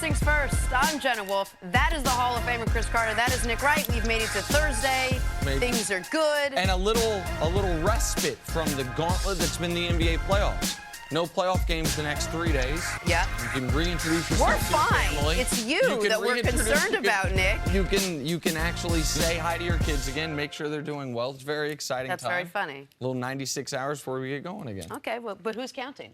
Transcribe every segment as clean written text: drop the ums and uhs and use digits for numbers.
things first, I'm Jenna Wolf. That is the Hall of Famer Chris Carter. That is Nick Wright. We've made it to Thursday. Things are good. And a little respite from the gauntlet that's been the NBA playoffs. No playoff games the next 3 days. Yeah. You can reintroduce yourself We're to your fine. family. It's you that we're concerned about, Nick. You can actually say hi to your kids again, make sure they're doing well. It's a very exciting That's time. very funny. A little 96 hours before we get going again. Okay, well, but who's counting?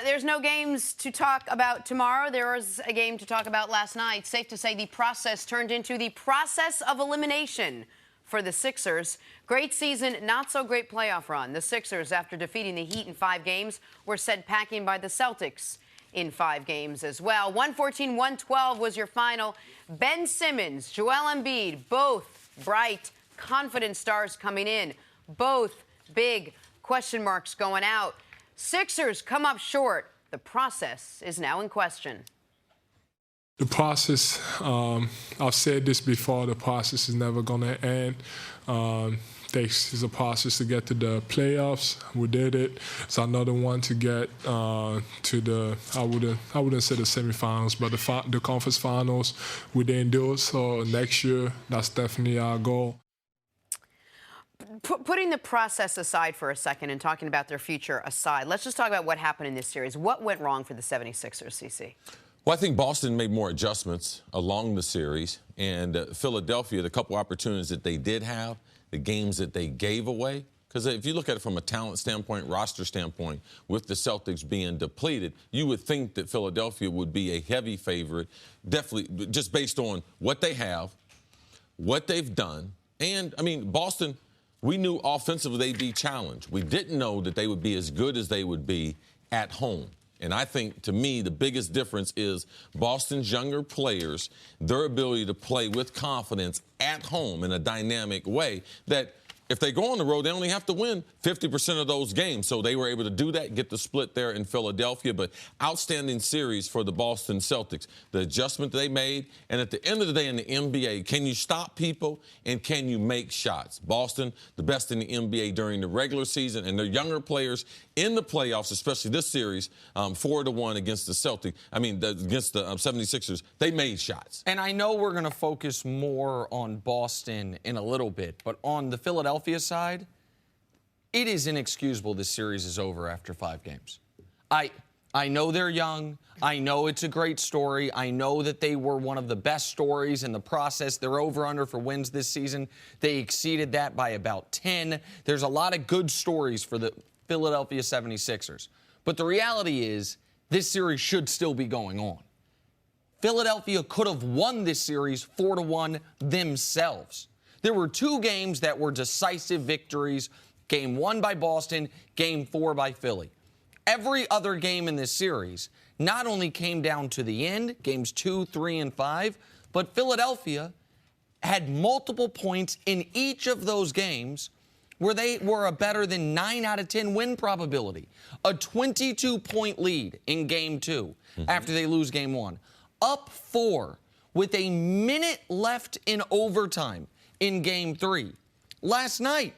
There's no games to talk about tomorrow. There was a game to talk about last night. Safe to say the process turned into the process of elimination for the Sixers. Great season, not so great playoff run. The Sixers, after defeating the Heat in 5 games, were sent packing by the Celtics in 5 games as well. 114-112 was your final. Ben Simmons, Joel Embiid, both bright, confident stars coming in. Both big question marks going out. Sixers come up short. The process is now in question. The process, I've said this before, the process is never going to end. It's a process to get to the playoffs. We did it. It's another one to get to the, I wouldn't say the semifinals, but the conference finals. We didn't do it, so next year, that's definitely our goal. Putting the process aside for a second and talking about their future aside, let's just talk about what happened in this series. What went wrong for the 76ers, CC? Well, I think Boston made more adjustments along the series, and Philadelphia, the couple opportunities that they did have, the games that they gave away, because if you look at it from a talent standpoint, roster standpoint, with the Celtics being depleted, you would think that Philadelphia would be a heavy favorite, definitely just based on what they have, what they've done. And, I mean, Boston, we knew offensively they'd be challenged. We didn't know that they would be as good as they would be at home. And I think, to me, the biggest difference is Boston's younger players, their ability to play with confidence at home in a dynamic way that if they go on the road, they only have to win 50% of those games. So they were able to do that, get the split there in Philadelphia. But outstanding series for the Boston Celtics. The adjustment they made, and at the end of the day in the NBA, can you stop people and can you make shots? Boston, the best in the NBA during the regular season, and their younger players in the playoffs, especially this series, 4-1 against the Celtics. Against the 76ers, they made shots. And I know we're going to focus more on Boston in a little bit, but on the Philadelphia side, it is inexcusable this series is over after 5 games. I know they're young. I know it's a great story. I know that they were one of the best stories in the process. They're over-under for wins this season. They exceeded that by about 10. There's a lot of good stories for the Philadelphia 76ers. But the reality is this series should still be going on. Philadelphia could have won this series 4-1 themselves. There were 2 games that were decisive victories. Game 1 by Boston, Game 4 by Philly. Every other game in this series not only came down to the end, Games 2, 3, and 5, but Philadelphia had multiple points in each of those games where they were a better than 9 out of 10 win probability. A 22-point lead in Game 2 after they lose Game 1. Up 4 with a minute left in overtime in Game 3. Last night,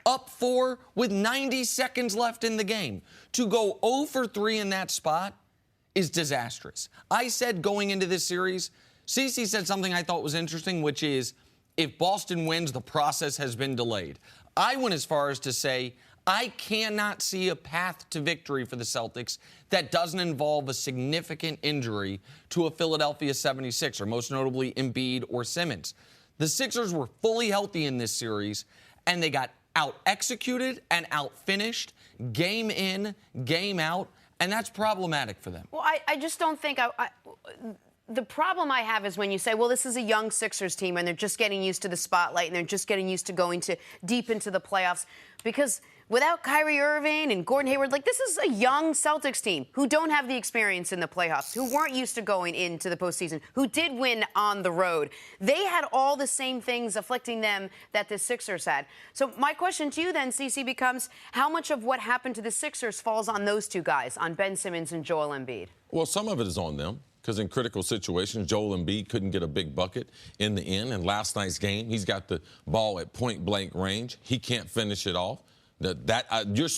up 4 with 90 seconds left in the game. To go 0 for 3 in that spot is disastrous. I said going into this series, CeCe said something I thought was interesting, which is if Boston wins, the process has been delayed. I went as far as to say I cannot see a path to victory for the Celtics that doesn't involve a significant injury to a Philadelphia 76er, most notably Embiid or Simmons. The Sixers were fully healthy in this series, and they got out-executed and out-finished, game in, game out, and that's problematic for them. Well, I just don't think the problem I have is when you say, well, this is a young Sixers team and they're just getting used to the spotlight and they're just getting used to going deep into the playoffs. Because without Kyrie Irving and Gordon Hayward, this is a young Celtics team who don't have the experience in the playoffs, who weren't used to going into the postseason, who did win on the road. They had all the same things afflicting them that the Sixers had. So my question to you then, CeCe, becomes how much of what happened to the Sixers falls on those 2 guys, on Ben Simmons and Joel Embiid? Well, some of it is on them. Because in critical situations, Joel Embiid couldn't get a big bucket in the end. And last night's game, he's got the ball at point-blank range. He can't finish it off. You're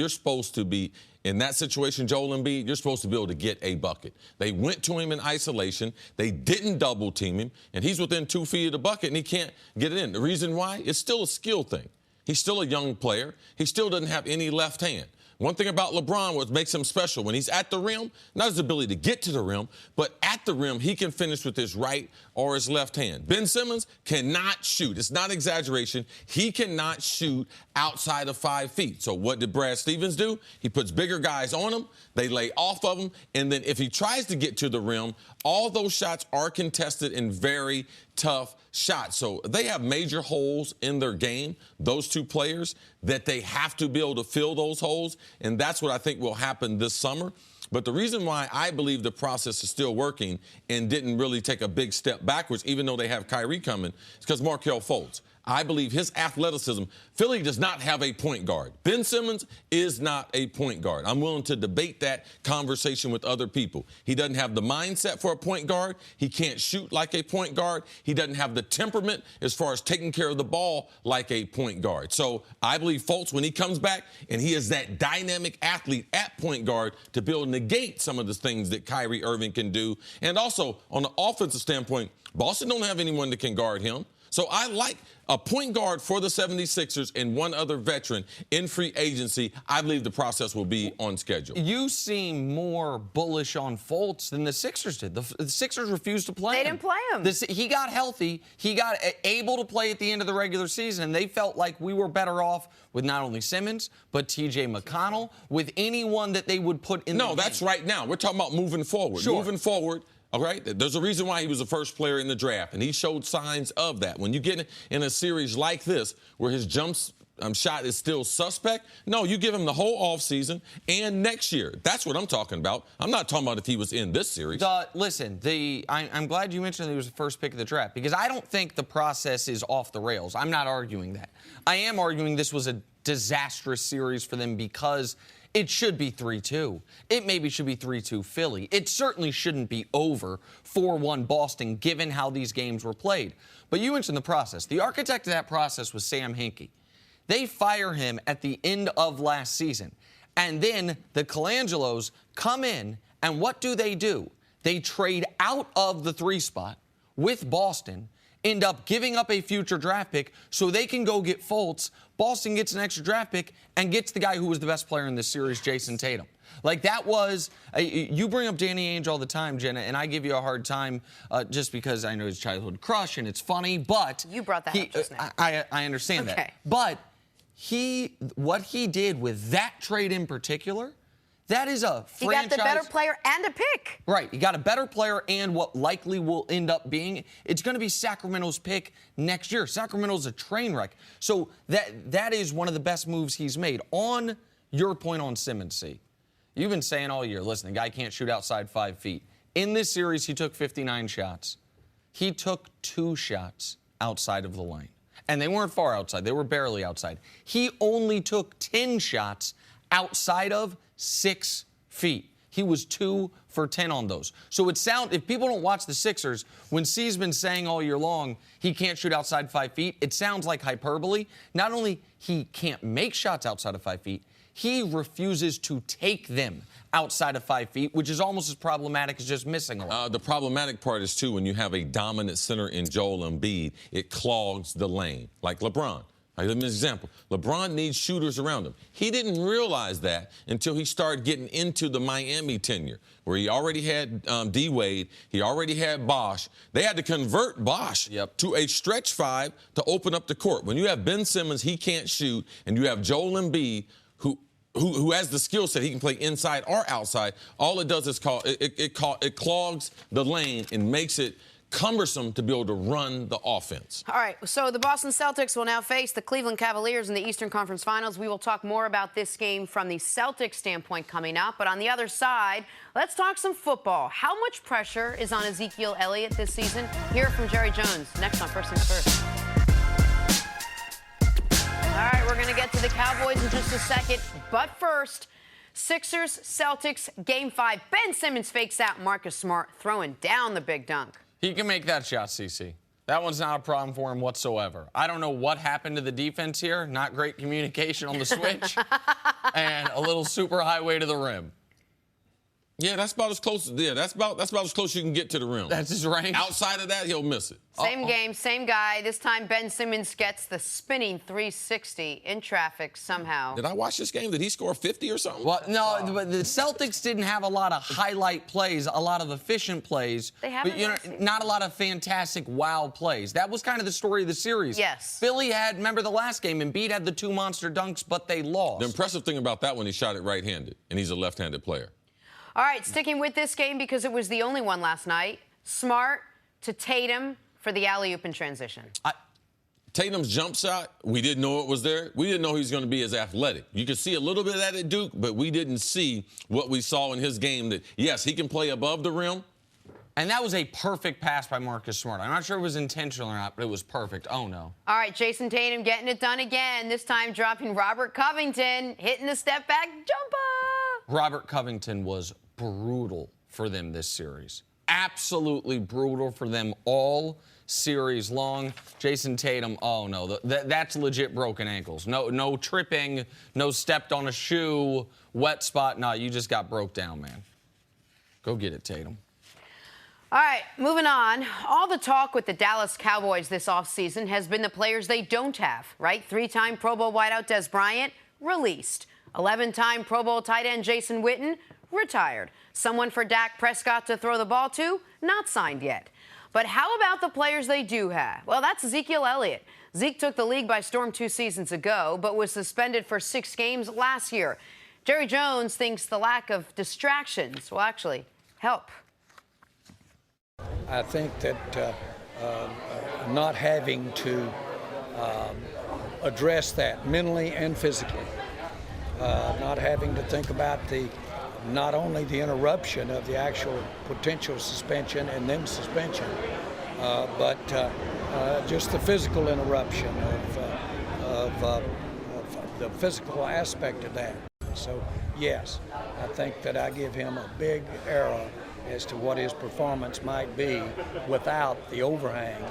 supposed to be In that situation, Joel Embiid, you're supposed to be able to get a bucket. They went to him in isolation. They didn't double team him, and he's within 2 feet of the bucket, and he can't get it in. The reason why? It's still a skill thing. He's still a young player. He still doesn't have any left hand. One thing about LeBron, what makes him special, when he's at the rim, not his ability to get to the rim, but at the rim, he can finish with his right or his left hand. Ben Simmons cannot shoot. It's not exaggeration. He cannot shoot outside of 5 feet. So what did Brad Stevens do? He puts bigger guys on him. They lay off of him. And then if he tries to get to the rim, all those shots are contested in very tough shots. So they have major holes in their game, those two players, that they have to be able to fill those holes. And that's what I think will happen this summer. But the reason why I believe the process is still working and didn't really take a big step backwards, even though they have Kyrie coming, is because Markelle Fultz. I believe his athleticism, Philly does not have a point guard. Ben Simmons is not a point guard. I'm willing to debate that conversation with other people. He doesn't have the mindset for a point guard. He can't shoot like a point guard. He doesn't have the temperament as far as taking care of the ball like a point guard. So I believe Fultz, when he comes back, and he is that dynamic athlete at point guard to be able to negate some of the things that Kyrie Irving can do. And also, on the offensive standpoint, Boston don't have anyone that can guard him. So I like a point guard for the 76ers and one other veteran in free agency. I believe the process will be on schedule. You seem more bullish on Fultz than the Sixers did. The Sixers refused to play him. They didn't play him. He got healthy. He got able to play at the end of the regular season, and they felt like we were better off with not only Simmons, but T.J. McConnell, with anyone that they would put in the game. No, that's right now. We're talking about moving forward. Sure. Moving forward. All right, there's a reason why he was the first player in the draft, and he showed signs of that. When you get in a series like this, where his shot is still suspect, no, you give him the whole offseason and next year. That's what I'm talking about. I'm not talking about if he was in this series. Listen, I'm glad you mentioned that he was the first pick of the draft, because I don't think the process is off the rails. I'm not arguing that. I am arguing this was a disastrous series for them because it should be 3-2. It maybe should be 3-2 Philly. It certainly shouldn't be over 4-1 Boston, given how these games were played. But you mentioned the process. The architect of that process was Sam Hinkie. They fire him at the end of last season. And then the Colangelos come in, and what do? They trade out of the 3 spot with Boston, end up giving up a future draft pick so they can go get Fultz. Boston gets an extra draft pick and gets the guy who was the best player in this series, Jason Tatum. Like, that was you bring up Danny Ainge all the time, Jenna, and I give you a hard time just because I know his childhood crush and it's funny, but you brought that up just now. I understand that. But what he did with that trade in particular, that is a franchise. He got the better player and a pick. Right. He got a better player, and what likely will end up being, it's going to be Sacramento's pick next year. Sacramento's a train wreck. So that is one of the best moves he's made. On your point on Simmons, C, you've been saying all year, listen, the guy can't shoot outside 5 feet. In this series, he took 59 shots. He took 2 shots outside of the lane. And they weren't far outside. They were barely outside. He only took 10 shots outside of 6 feet. He was 2 for 10 on those. So if people don't watch the Sixers, when C's been saying all year long he can't shoot outside 5 feet, it sounds like hyperbole. Not only he can't make shots outside of 5 feet, he refuses to take them outside of 5 feet, which is almost as problematic as just missing a lot. The problematic part is, too, when you have a dominant center in Joel Embiid, it clogs the lane, like LeBron. I'll give him an example. LeBron needs shooters around him. He didn't realize that until he started getting into the Miami tenure, where he already had D-Wade, he already had Bosh. They had to convert Bosh to a stretch 5 to open up the court. When you have Ben Simmons, he can't shoot, and you have Joel Embiid, who has the skill set, he can play inside or outside, all it does is it clogs the lane and makes it cumbersome to be able to run the offense. All right, so the Boston Celtics will now face the Cleveland Cavaliers in the Eastern Conference Finals. We will talk more about this game from the Celtics standpoint coming up. But on the other side, let's talk some football. How much pressure is on Ezekiel Elliott this season? Hear it from Jerry Jones next on First Things First. All right, we're going to get to the Cowboys in just a second. But first, Sixers, Celtics, Game 5. Ben Simmons fakes out Marcus Smart, throwing down the big dunk. He can make that shot, CC. That one's not a problem for him whatsoever. I don't know what happened to the defense here. Not great communication on the switch. And a little super highway to the rim. Yeah, that's about as close. Yeah, that's about as close you can get to the rim. That's his range. Outside of that, he'll miss it. Same game, same guy. This time Ben Simmons gets the spinning 360 in traffic somehow. Did I watch this game? Did he score 50 or something? Well, no, but the Celtics didn't have a lot of highlight plays, a lot of efficient plays. They haven't, but, you know, not a lot of fantastic wow plays. That was kind of the story of the series. Yes. Philly had, remember the last game, Embiid had the 2 monster dunks, but they lost. The impressive thing about that one, he shot it right-handed, and he's a left-handed player. All right, sticking with this game because it was the only one last night. Smart to Tatum for the alley-oop in transition. Tatum's jump shot, we didn't know it was there. We didn't know he was going to be as athletic. You could see a little bit of that at Duke, but we didn't see what we saw in his game that, yes, he can play above the rim. And that was a perfect pass by Marcus Smart. I'm not sure it was intentional or not, but it was perfect. Oh, no. All right, Jason Tatum getting it done again, this time dropping Robert Covington, hitting the step-back jumper. Robert Covington was brutal for them this series. Absolutely brutal for them all series long. Jason Tatum, oh no, that's legit broken ankles. No tripping, no stepped on a shoe, wet spot. No, you just got broke down, man. Go get it, Tatum. All right, moving on. All the talk with the Dallas Cowboys this offseason has been the players they don't have, right? 3-time Pro Bowl wideout Des Bryant, released. 11-time Pro Bowl tight end Jason Witten, retired. Someone for Dak Prescott to throw the ball to, not signed yet. But how about the players they do have? Well, that's Ezekiel Elliott. Zeke took the league by storm 2 seasons ago, but was suspended for 6 games last year. Jerry Jones thinks the lack of distractions will actually help. I think that not having to address that mentally and physically, not having to think about not only the interruption of the actual potential suspension and then suspension, but just the physical interruption of the physical aspect of that. So, yes, I think that I give him a big arrow as to what his performance might be without the overhang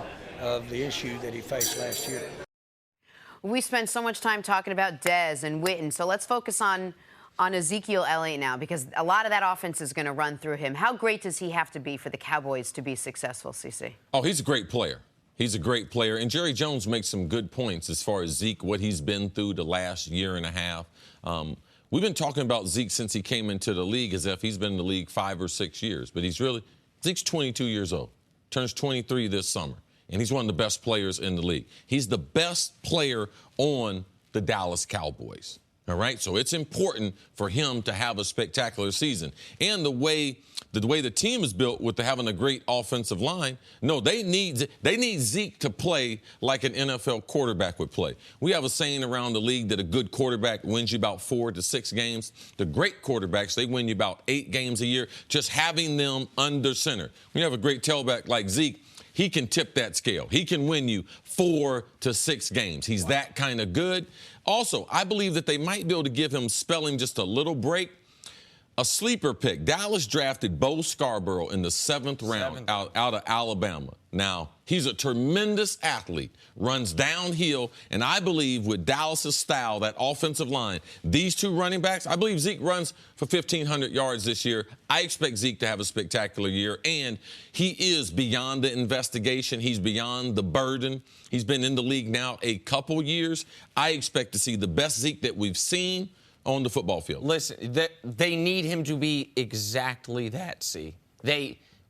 of the issue that he faced last year. We spent so much time talking about Dez and Witten, so let's focus on Ezekiel Elliott now, because a lot of that offense is going to run through him. How great does he have to be for the Cowboys to be successful, CC? Oh, he's a great player. He's a great player. And Jerry Jones makes some good points as far as Zeke, what he's been through the last year and a half. We've been talking about Zeke since he came into the league as if he's been in the league 5 or 6 years. But Zeke's 22 years old, turns 23 this summer, and he's one of the best players in the league. He's the best player on the Dallas Cowboys. All right, so it's important for him to have a spectacular season. And the way the team is built with having a great offensive line, no, they need Zeke to play like an NFL quarterback would play. We have a saying around the league that a good quarterback wins you about 4 to 6 games. The great quarterbacks, they win you about 8 games a year, just having them under center. When you have a great tailback like Zeke, he can tip that scale. He can win you 4 to 6 games. He's that kind of good. Also, I believe that they might be able to give him spelling just a little break. A sleeper pick. Dallas drafted Bo Scarborough in the 7th round out of Alabama. Now, he's a tremendous athlete, runs downhill, and I believe with Dallas' style, that offensive line, these 2 running backs, I believe Zeke runs for 1,500 yards this year. I expect Zeke to have a spectacular year, and he is beyond the investigation. He's beyond the burden. He's been in the league now a couple years. I expect to see the best Zeke that we've seen on the football field. Listen, they need him to be exactly that, see.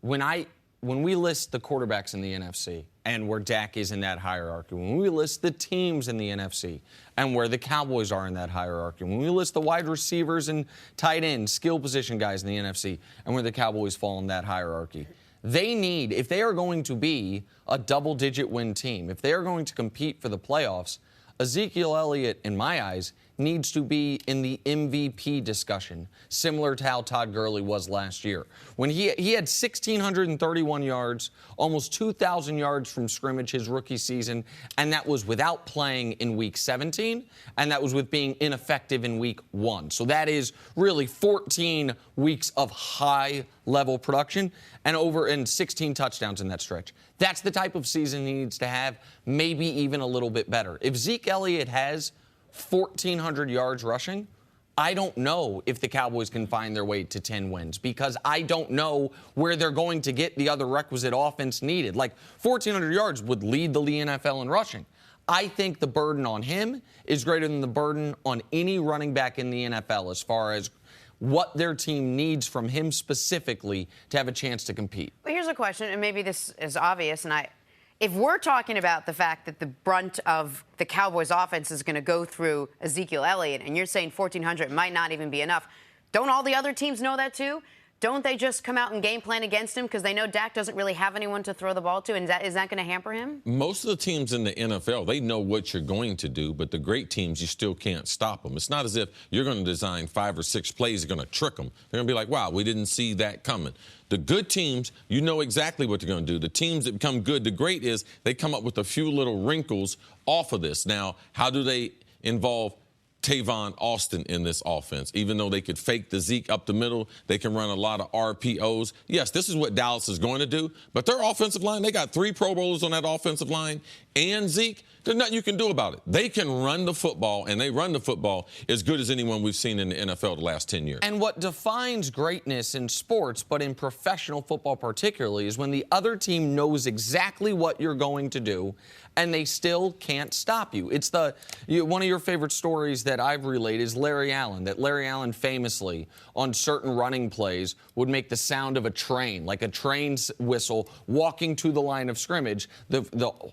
When we list the quarterbacks in the NFC and where Dak is in that hierarchy, when we list the teams in the NFC and where the Cowboys are in that hierarchy, when we list the wide receivers and tight ends, skill position guys in the NFC and where the Cowboys fall in that hierarchy, they need, if they are going to be a double-digit win team, if they are going to compete for the playoffs, Ezekiel Elliott, in my eyes, needs to be in the MVP discussion, similar to how Todd Gurley was last year. When he had 1,631 yards, almost 2,000 yards from scrimmage his rookie season, and that was without playing in Week 17, and that was with being ineffective in Week 1. So that is really 14 weeks of high level production and 16 touchdowns in that stretch. That's the type of season he needs to have, maybe even a little bit better. If Zeke Elliott has 1,400 yards rushing, I don't know if the Cowboys can find their way to 10 wins because I don't know where they're going to get the other requisite offense needed. Like 1,400 yards would lead the NFL in rushing. I think the burden on him is greater than the burden on any running back in the NFL as far as what their team needs from him specifically to have a chance to compete. Well, here's a question, and maybe this is obvious, and if we're talking about the fact that the brunt of the Cowboys offense is going to go through Ezekiel Elliott, and you're saying 1,400 might not even be enough, don't all the other teams know that too? Don't they just come out and game plan against him because they know Dak doesn't really have anyone to throw the ball to, and is that going to hamper him? Most of the teams in the NFL, they know what you're going to do, but the great teams, you still can't stop them. It's not as if you're going to design 5 or 6 plays, you're going to trick them. They're going to be like, wow, we didn't see that coming. The good teams, you know exactly what they're going to do. The teams that become good, the great is they come up with a few little wrinkles off of this. Now, how do they involve Tavon Austin in this offense? Even though they could fake the Zeke up the middle, they can run a lot of RPOs. Yes, this is what Dallas is going to do, but their offensive line, they got 3 Pro Bowlers on that offensive line, and Zeke, there's nothing you can do about it. They can run the football, and they run the football as good as anyone we've seen in the NFL the last 10 years. And what defines greatness in sports, but in professional football particularly, is when the other team knows exactly what you're going to do, and they still can't stop you. It's one of your favorite stories that I've relayed is Larry Allen, that Larry Allen famously, on certain running plays, would make the sound of a train, like a train's whistle, walking to the line of scrimmage, the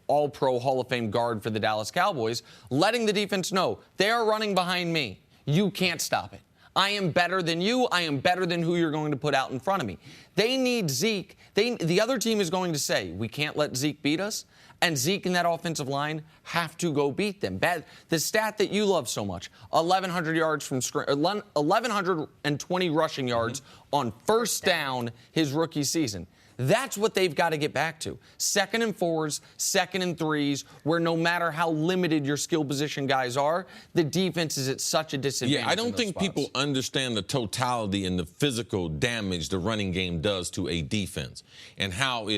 All-Pro Hall of Fame guard for the Dallas Cowboys, letting the defense know, they are running behind me. You can't stop it. I am better than you. I am better than who you're going to put out in front of me. They need Zeke. The other team is going to say, we can't let Zeke beat us. And Zeke and that offensive line have to go beat them. The stat that you love so much, 1,100 yards from 1,120 rushing yards on first down his rookie season. That's what they've got to get back to. 2nd and 4s, 2nd and 3s, where no matter how limited your skill position guys are, the defense is at such a disadvantage. Yeah, I don't think people understand the totality and the physical damage the running game does to a defense and how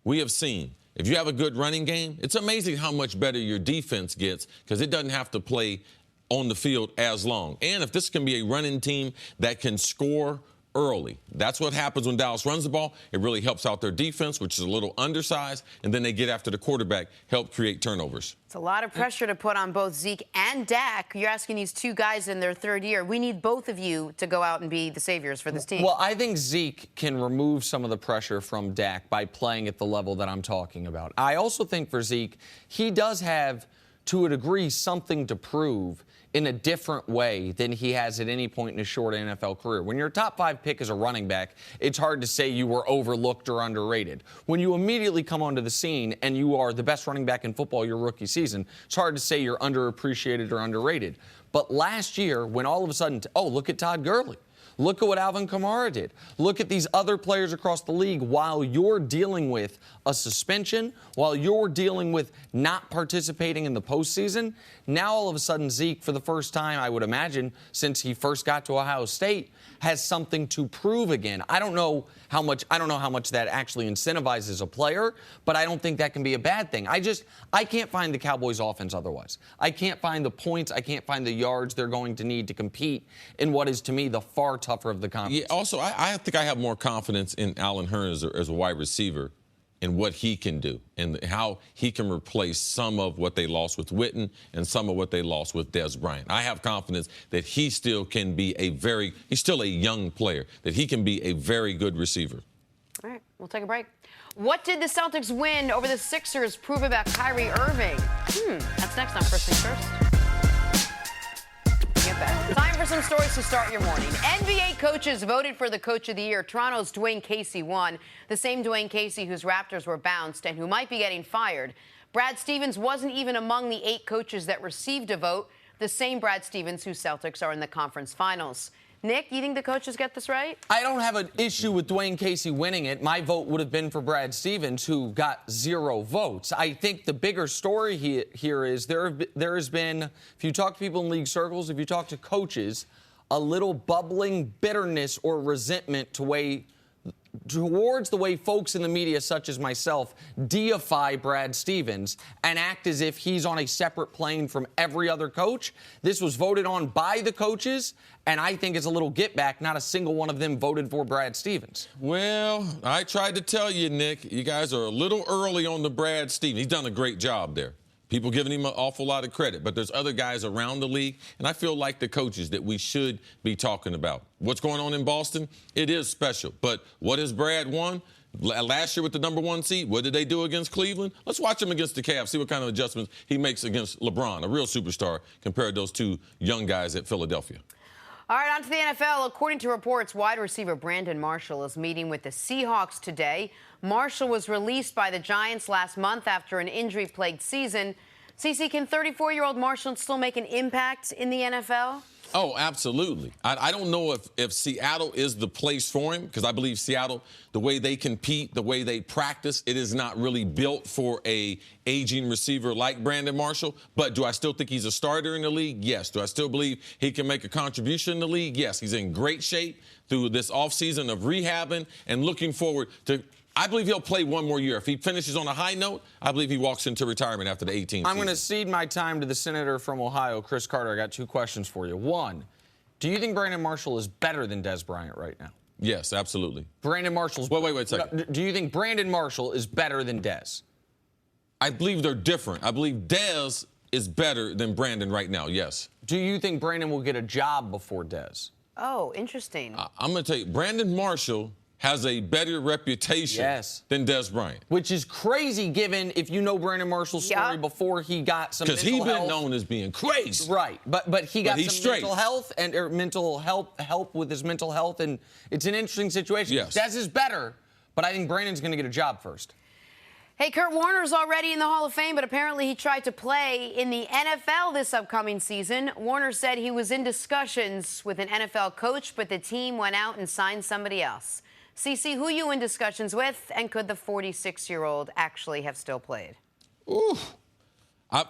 we have seen. If you have a good running game, it's amazing how much better your defense gets because it doesn't have to play on the field as long. And if this can be a running team that can score early, that's what happens when Dallas runs the ball. It really helps out their defense, which is a little undersized, and then they get after the quarterback, help create turnovers. It's a lot of pressure to put on both Zeke and Dak. You're asking these 2 guys in their 3rd year. We need both of you to go out and be the saviors for this team. Well, I think Zeke can remove some of the pressure from Dak by playing at the level that I'm talking about. I also think for Zeke, he does have, to a degree, something to prove in a different way than he has at any point in his short NFL career. When you're a top 5 pick as a running back, it's hard to say you were overlooked or underrated. When you immediately come onto the scene and you are the best running back in football your rookie season, it's hard to say you're underappreciated or underrated. But last year, when all of a sudden, look at Todd Gurley. Look at what Alvin Kamara did. Look at these other players across the league while you're dealing with a suspension, while you're dealing with not participating in the postseason. Now, all of a sudden, Zeke, for the first time, I would imagine, since he first got to Ohio State, has something to prove again. I don't know how much that actually incentivizes a player, but I don't think that can be a bad thing. I can't find the Cowboys offense otherwise. I can't find the points. I can't find the yards they're going to need to compete in what is, to me, the far tougher of the conference. Yeah, also, I think I have more confidence in Allen Hurns as a wide receiver and what he can do and how he can replace some of what they lost with Witten and some of what they lost with Dez Bryant. I have confidence that he still can be he's still a young player, that he can be a very good receiver. All right, we'll take a break. What did the Celtics win over the Sixers prove about Kyrie Irving? That's next on First Things First. Get that. Time for some stories to start your morning. NBA coaches voted for the Coach of the Year. Toronto's Dwayne Casey won. The same Dwayne Casey whose Raptors were bounced and who might be getting fired. Brad Stevens wasn't even among the 8 coaches that received a vote. The same Brad Stevens whose Celtics are in the conference finals. Nick, you think the coaches get this right? I don't have an issue with Dwayne Casey winning it. My vote would have been for Brad Stevens, who got 0 votes. I think the bigger story here is there has been, if you talk to people in league circles, if you talk to coaches, a little bubbling bitterness or resentment towards the way folks in the media, such as myself, deify Brad Stevens and act as if he's on a separate plane from every other coach. This was voted on by the coaches, and I think it's a little get back. Not a single one of them voted for Brad Stevens. Well, I tried to tell you, Nick, you guys are a little early on the Brad Stevens. He's done a great job there. People giving him an awful lot of credit, but there's other guys around the league, and I feel like the coaches that we should be talking about. What's going on in Boston? It is special, but what has Brad won? Last year with the #1 seed, what did they do against Cleveland? Let's watch him against the Cavs, see what kind of adjustments he makes against LeBron, a real superstar, compared to those two young guys at Philadelphia. All right, on to the NFL. According to reports, wide receiver Brandon Marshall is meeting with the Seahawks today. Marshall was released by the Giants last month after an injury-plagued season. CeCe, can 34-year-old Marshall still make an impact in the NFL? Oh, absolutely. I don't know if Seattle is the place for him, because I believe Seattle, the way they compete, the way they practice, it is not really built for a aging receiver like Brandon Marshall. But do I still think he's a starter in the league? Yes. Do I still believe he can make a contribution in the league? Yes. He's in great shape through this offseason of rehabbing and looking forward to – I believe he'll play one more year. If he finishes on a high note, I believe he walks into retirement after the 18th season. I'm going to cede my time to the senator from Ohio, Chris Carter. I got two questions for you. One, do you think Brandon Marshall is better than Des Bryant right now? Yes, absolutely. Brandon Marshall's... Wait a second. Do you think Brandon Marshall is better than Des? I believe they're different. I believe Des is better than Brandon right now, yes. Do you think Brandon will get a job before Des? Oh, interesting. I'm going to tell you, Brandon Marshall has a better reputation than Des Bryant. Which is crazy given if you know Brandon Marshall's story before he got some mental health. Because he's been known as being crazy. Right, but he got some mental health and mental help with his mental health, and it's an interesting situation. Yes. Des is better, but I think Brandon's going to get a job first. Hey, Kurt Warner's already in the Hall of Fame, but apparently he tried to play in the NFL this upcoming season. Warner said he was in discussions with an NFL coach, but the team went out and signed somebody else. CeCe, who are you in discussions with, and could the 46-year-old actually have still played? Ooh,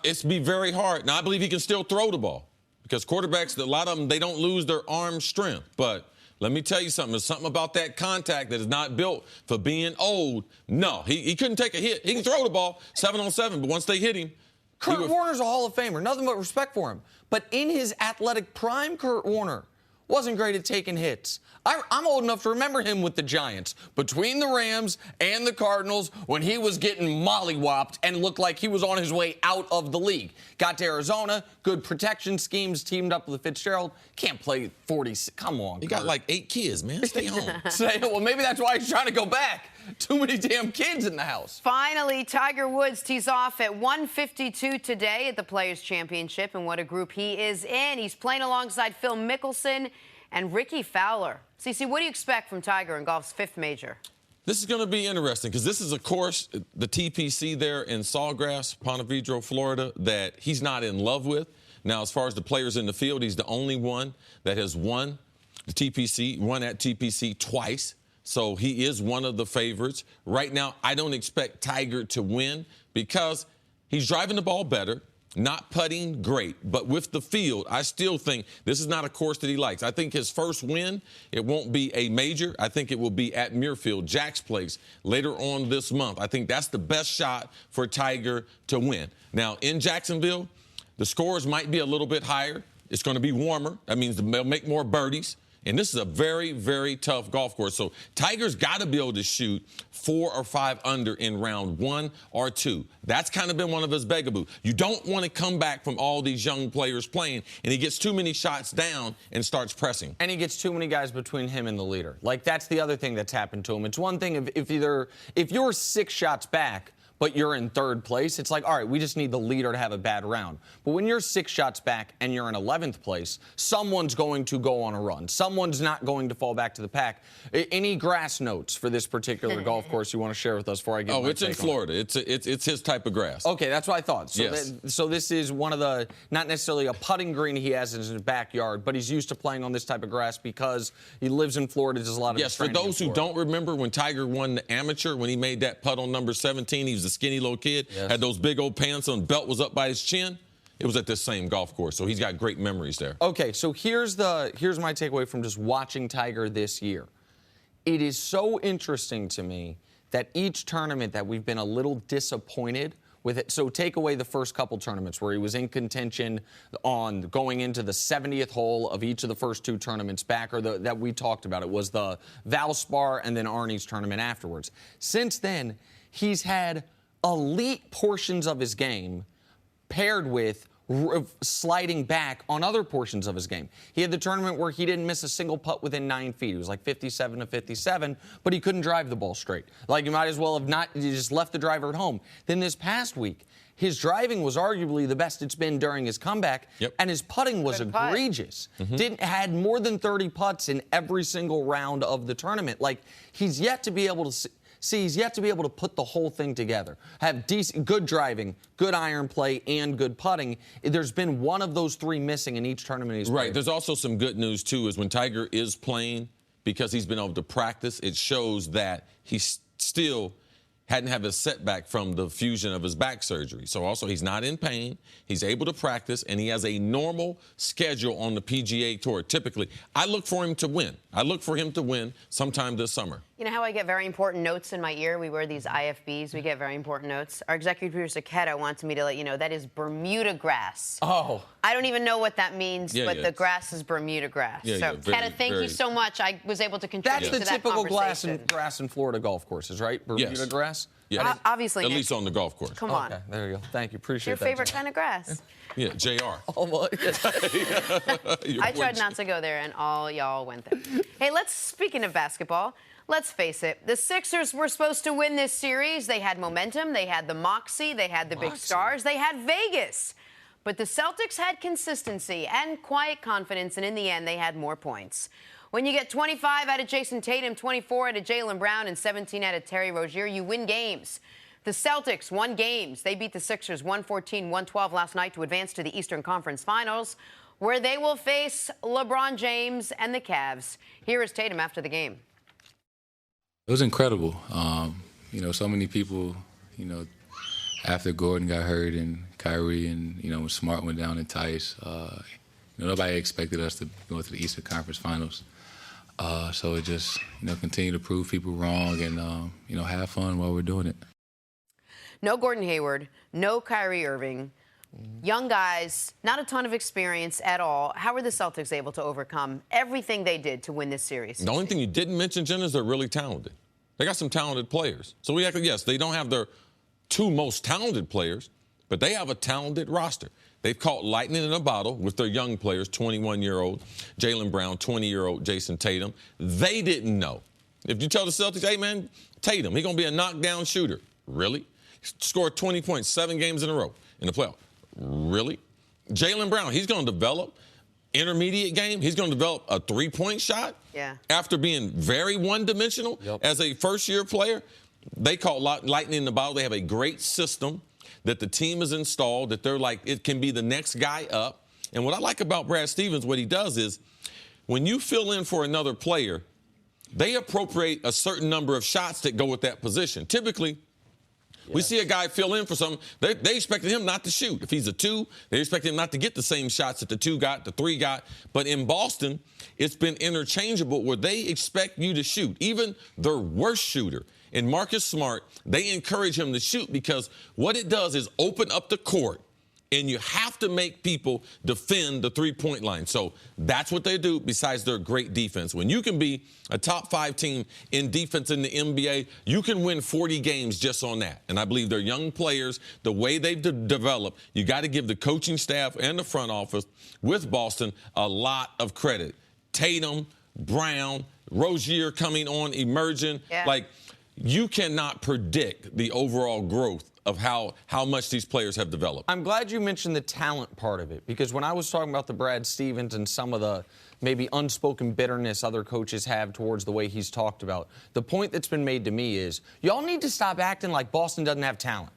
it's be very hard. Now, I believe he can still throw the ball because quarterbacks, a lot of them, they don't lose their arm strength. But let me tell you something. There's something about that contact that is not built for being old. No, he couldn't take a hit. He can throw the ball 7-on-7, but once they hit him. Kurt Warner's a Hall of Famer. Nothing but respect for him. But in his athletic prime, Kurt Warner wasn't great at taking hits. I'm old enough to remember him with the Giants between the Rams and the Cardinals when he was getting mollywopped and looked like he was on his way out of the league. Got to Arizona, good protection schemes, teamed up with Fitzgerald. Can't play 40. Come on, You got like 8 kids, man. Stay home. Well, maybe that's why he's trying to go back. Too many damn kids in the house. Finally, Tiger Woods tees off at 1:52 today at the Players' Championship, and what a group he is in. He's playing alongside Phil Mickelson and Ricky Fowler. CeCe, what do you expect from Tiger in golf's 5th major? This is going to be interesting because this is a course, the TPC there in Sawgrass, Ponte Vedra, Florida, that he's not in love with. Now, as far as the players in the field, he's the only one that has won the TPC, won at TPC twice. So he is one of the favorites. Right now, I don't expect Tiger to win because he's driving the ball better, not putting great. But with the field, I still think this is not a course that he likes. I think his first win, it won't be a major. I think it will be at Muirfield, Jack's Place, later on this month. I think that's the best shot for Tiger to win. Now, in Jacksonville, the scores might be a little bit higher. It's going to be warmer. That means they'll make more birdies. And this is a very, very tough golf course. So Tiger's got to be able to shoot 4 or 5 under in round 1 or 2. That's kind of been one of his bugaboo. You don't want to come back from all these young players playing, and he gets too many shots down and starts pressing. And he gets too many guys between him and the leader. Like, that's the other thing that's happened to him. It's one thing if you're 6 shots back, but you're in 3rd place, it's like, all right, we just need the leader to have a bad round. But when you're 6 shots back and you're in 11th place, someone's going to go on a run. Someone's not going to fall back to the pack. Any grass notes for this particular golf course you want to share with us before I get it's in Florida. It's his type of grass. Okay, that's what I thought. So, yes. So this is one of the, not necessarily a putting green he has in his backyard, but he's used to playing on this type of grass because he lives in Florida, does a lot of Yes, for those who don't remember when Tiger won the amateur, when he made that putt on number 17, he was a skinny little kid, had those big old pants on, belt was up by his chin. It was at this same golf course, so he's got great memories there. Okay, so here's my takeaway from just watching Tiger this year. it is so interesting to me that each tournament that we've been a little disappointed with it. So take away the first couple tournaments where he was in contention on going into the 70th hole of each of the first two tournaments back, or that we talked about. It was the Valspar and then Arnie's tournament afterwards. Since then, he's had elite portions of his game paired with sliding back on other portions of his game. He had the tournament where he didn't miss a single putt within 9 feet. It was like 57 to 57, but he couldn't drive the ball straight. Like, you might as well have not, you just left the driver at home. Then this past week, his driving was arguably the best it's been during his comeback, and his putting was egregious. Had more than 30 putts in every single round of the tournament. Like, he's yet to be able to he's yet to be able to put the whole thing together. Have decent, good driving, good iron play, and good putting. There's been one of those three missing in each tournament he's played. Right. There's also some good news, too, is when Tiger is playing, because he's been able to practice, it shows that he still hadn't had a setback from the fusion of his back surgery. So also he's not in pain, he's able to practice, and he has a normal schedule on the PGA Tour. Typically, I look for him to win. I look for him to win sometime this summer. You know how I get very important notes in my ear? We wear these IFBs. We get very important notes. Our executive producer, Keta, wants me to let you know that is Bermuda grass. Oh. I don't even know what that means, but the grass is Bermuda grass. So, Keta, thank you so much. I was able to contribute to that That's the typical conversation. grass in Florida golf courses, right? Bermuda grass? Yeah. Obviously, at Nick. least on the golf course. Come on. Okay, there you go. Thank you. Appreciate Your that. favorite kind of grass? Yeah, JR. Oh, well, I tried not to go there, and all y'all went there. Hey, speaking of basketball, let's face it. The Sixers were supposed to win this series. They had momentum. They had the moxie. They had the big stars. They had Vegas. But the Celtics had consistency and quiet confidence, and in the end, they had more points. When you get 25 out of Jason Tatum, 24 out of Jaylen Brown, and 17 out of Terry Rozier, you win games. The Celtics won games. They beat the Sixers 114-112 last night to advance to the Eastern Conference Finals, where they will face LeBron James and the Cavs. Here is Tatum after the game. It was incredible. So many people, after Gordon got hurt and Kyrie and, when Smart went down and Tice, nobody expected us to go to the Eastern Conference Finals. So it just, continue to prove people wrong and, have fun while we're doing it. No Gordon Hayward, no Kyrie Irving. Young guys, not a ton of experience at all. How were the Celtics able to overcome everything they did to win this series? The only thing you didn't mention, Jen, is they're really talented. They got some talented players. So yes, they don't have their two most talented players, but they have a talented roster. They've caught lightning in a bottle with their young players, 21-year-old Jaylen Brown, 20-year-old Jason Tatum. They didn't know. If you tell the Celtics, hey, man, Tatum, he's going to be a knockdown shooter. Really? Scored 20 points 7 games in a row in the playoff. Really? Jaylen Brown, he's going to develop intermediate game. He's going to develop a three-point shot. Yeah. After being very one-dimensional as a first-year player. They caught lightning in the bottle. They have a great system that the team has installed, that they're like, it can be the next guy up. And what I like about Brad Stevens, what he does is when you fill in for another player, they appropriate a certain number of shots that go with that position. Typically, we see a guy fill in for something, they expected him not to shoot. If he's a 2, they expect him not to get the same shots that the 2 got, the 3 got. But in Boston, it's been interchangeable where they expect you to shoot. Even their worst shooter, in Marcus Smart, they encourage him to shoot because what it does is open up the court, and you have to make people defend the three-point line. So that's what they do besides their great defense. When you can be a top 5 team in defense in the NBA, you can win 40 games just on that. And I believe their young players, the way they've developed, you got to give the coaching staff and the front office with Boston a lot of credit. Tatum, Brown, Rozier coming on, emerging. You cannot predict the overall growth of how much these players have developed. I'm glad you mentioned the talent part of it, because when I was talking about the Brad Stevens and some of the maybe unspoken bitterness other coaches have towards the way he's talked about, the point that's been made to me is y'all need to stop acting like Boston doesn't have talent.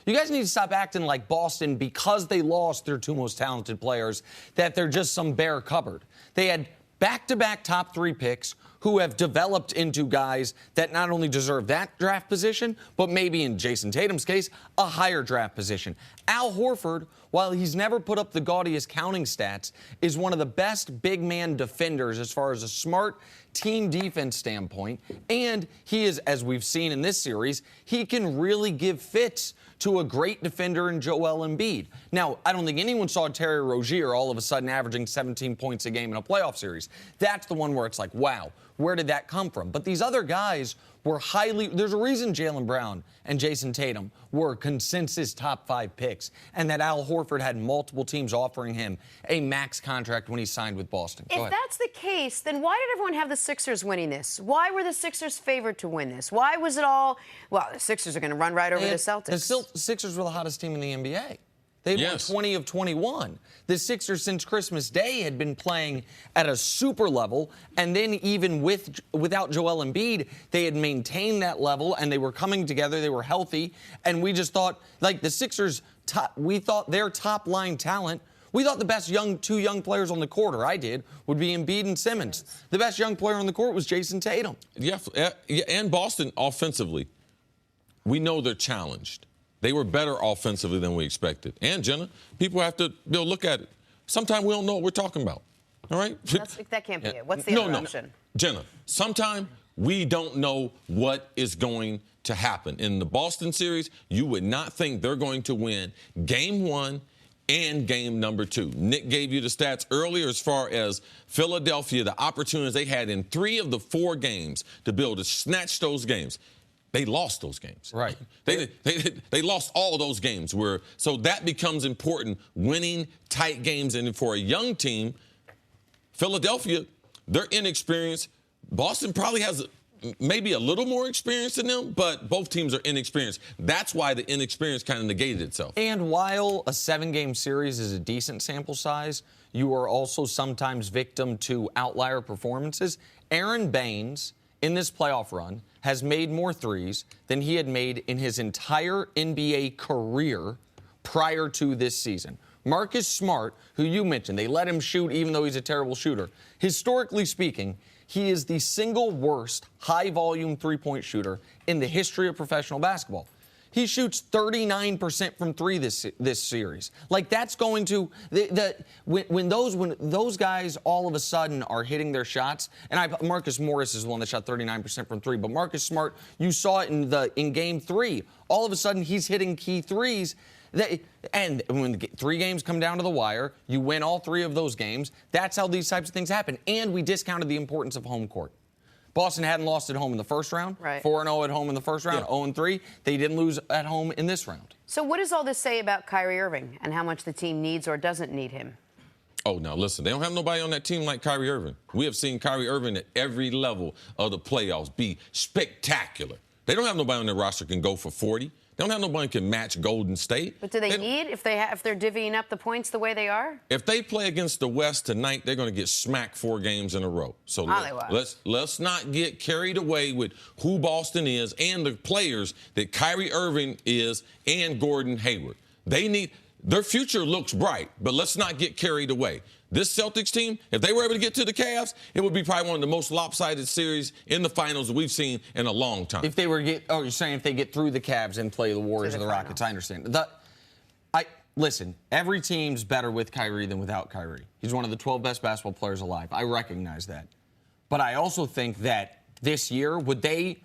You guys need to stop acting like Boston, because they lost their 2 most talented players, that they're just some bare cupboard. They had back-to-back top 3 picks who have developed into guys that not only deserve that draft position, but maybe in Jason Tatum's case, a higher draft position. Al Horford while he's never put up the gaudiest counting stats, is one of the best big man defenders as far as a smart team defense standpoint. And he is, as we've seen in this series, he can really give fits to a great defender in Joel Embiid. Now, I don't think anyone saw Terry Rozier all of a sudden averaging 17 points a game in a playoff series. That's the one where it's like, wow, where did that come from? But these other guys were there's a reason Jaylen Brown and Jason Tatum were consensus top 5 picks, and that Al Horford had multiple teams offering him a max contract when he signed with Boston. If that's the case, then why did everyone have the Sixers winning this? Why were the Sixers favored to win this? Why was it all, well, the Sixers are going to run right over the Celtics? The Sixers were the hottest team in the NBA. They've won 20 of 21. The Sixers, since Christmas Day, had been playing at a super level, and then even without Joel Embiid, they had maintained that level, and they were coming together. They were healthy, and we just thought, like the Sixers, we thought their top-line talent, we thought the best two young players on the court, or I did, would be Embiid and Simmons. The best young player on the court was Jason Tatum. Yeah, and Boston offensively, we know they're challenged. They were better offensively than we expected. And, Jenna, people have to look at it. Sometimes we don't know what we're talking about. All right? That can't be it. What's the other option? No. Jenna, sometimes we don't know what is going to happen. In the Boston series, you would not think they're going to win Game 1 and Game number 2. Nick gave you the stats earlier as far as Philadelphia, the opportunities they had in 3 of the 4 games to snatch those games. They lost those games. Right. They lost all those games. So that becomes important, winning tight games. And for a young team, Philadelphia, they're inexperienced. Boston probably has maybe a little more experience than them, but both teams are inexperienced. That's why the inexperience kind of negated itself. And while a 7-game series is a decent sample size, you are also sometimes victim to outlier performances. Aaron Baines, in this playoff run, has made more threes than he had made in his entire NBA career prior to this season. Marcus Smart, who you mentioned, they let him shoot even though he's a terrible shooter. Historically speaking, he is the single worst high-volume three-point shooter in the history of professional basketball. He shoots 39% from 3 this series. Like, that's going to when those guys all of a sudden are hitting their shots, and Marcus Morris is the one that shot 39% from 3, but Marcus Smart, you saw it in Game 3. All of a sudden, he's hitting key threes. And when 3 games come down to the wire, you win all 3 of those games. That's how these types of things happen. And we discounted the importance of home court. Boston hadn't lost at home in the first round. Right. 4-0 at home in the first round, 0-3. They didn't lose at home in this round. So what does all this say about Kyrie Irving and how much the team needs or doesn't need him? Oh, now listen, they don't have nobody on that team like Kyrie Irving. We have seen Kyrie Irving at every level of the playoffs be spectacular. They don't have nobody on their roster can go for 40. They don't have nobody can match Golden State. But do they need, if they're divvying up the points the way they are? If they play against the West tonight, they're going to get smacked 4 games in a row. So let's not get carried away with who Boston is and the players that Kyrie Irving is and Gordon Hayward. Their future looks bright, but let's not get carried away. This Celtics team, if they were able to get to the Cavs, it would be probably one of the most lopsided series in the finals we've seen in a long time. If they were you're saying if they get through the Cavs and play the Warriors or the Rockets, I understand. Listen, every team's better with Kyrie than without Kyrie. He's one of the 12 best basketball players alive. I recognize that. But I also think that this year, would the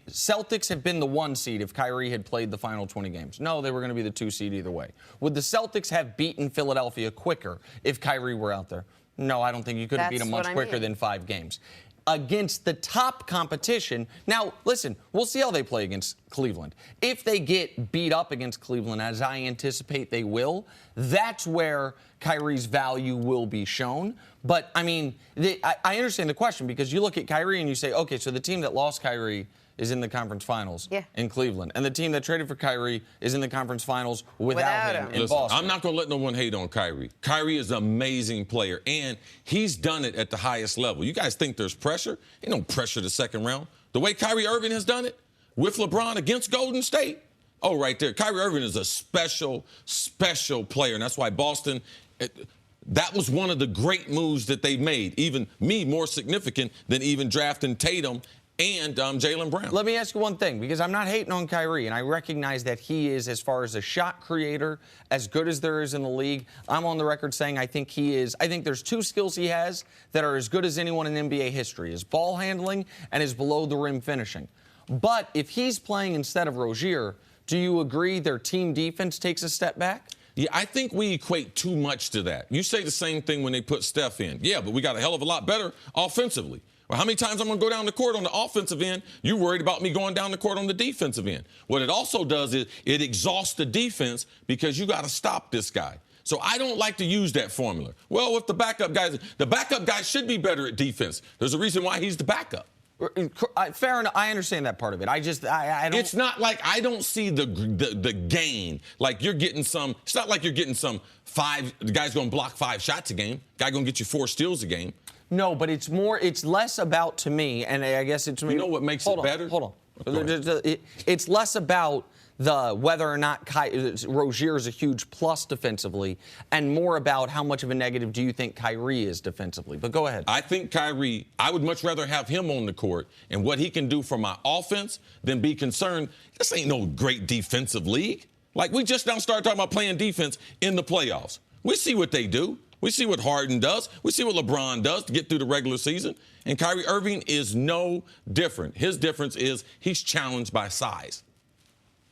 Celtics have been the 1 seed if Kyrie had played the final 20 games? No, they were going to be the 2 seed either way. Would the Celtics have beaten Philadelphia quicker if Kyrie were out there? No, I don't think you could have beat them much quicker than 5 games. Against the top competition, now, listen, we'll see how they play against Cleveland. If they get beat up against Cleveland, as I anticipate they will, that's where Kyrie's value will be shown. But, I mean, I understand the question because you look at Kyrie and you say, okay, so the team that lost Kyrie is in the conference finals in Cleveland. And the team that traded for Kyrie is in the conference finals without him in Boston. I'm not going to let no one hate on Kyrie. Kyrie is an amazing player, and he's done it at the highest level. You guys think there's pressure? Ain't no pressure the second round. The way Kyrie Irving has done it with LeBron against Golden State, right there. Kyrie Irving is a special, special player, and that's why Boston that was one of the great moves that they made, even more significant than even drafting Tatum and Jaylen Brown. Let me ask you one thing, because I'm not hating on Kyrie, and I recognize that he is, as far as a shot creator, as good as there is in the league. I'm on the record saying I think he is. I think there's two skills he has that are as good as anyone in NBA history: his ball handling and his below-the-rim finishing. But if he's playing instead of Rozier, do you agree their team defense takes a step back? Yeah, I think we equate too much to that. You say the same thing when they put Steph in. Yeah, but we got a hell of a lot better offensively. Well, how many times I'm going to go down the court on the offensive end? You worried about me going down the court on the defensive end. What it also does is it exhausts the defense because you got to stop this guy. So I don't like to use that formula. Well, if the backup guy should be better at defense. There's a reason why he's the backup. Fair enough. I understand that part of it. I don't. It's not like I don't see the gain. Like you're getting some. It's not like you're getting some the guy's going to block 5 shots a game. Guy going to get you 4 steals a game. No, but it's less about, to me, and I guess it's. You know what makes it better? Hold on. It's less about whether or not Rozier is a huge plus defensively, and more about how much of a negative do you think Kyrie is defensively. But go ahead. I think Kyrie, I would much rather have him on the court and what he can do for my offense than be concerned. This ain't no great defensive league. Like, we just now started talking about playing defense in the playoffs. We see what they do. We see what Harden does. We see what LeBron does to get through the regular season. And Kyrie Irving is no different. His difference is he's challenged by size.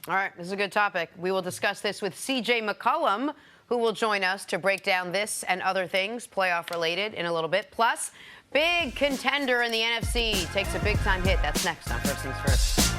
All right, this is a good topic. We will discuss this with C.J. McCollum, who will join us to break down this and other things playoff-related in a little bit. Plus, big contender in the NFC takes a big-time hit. That's next on First Things First.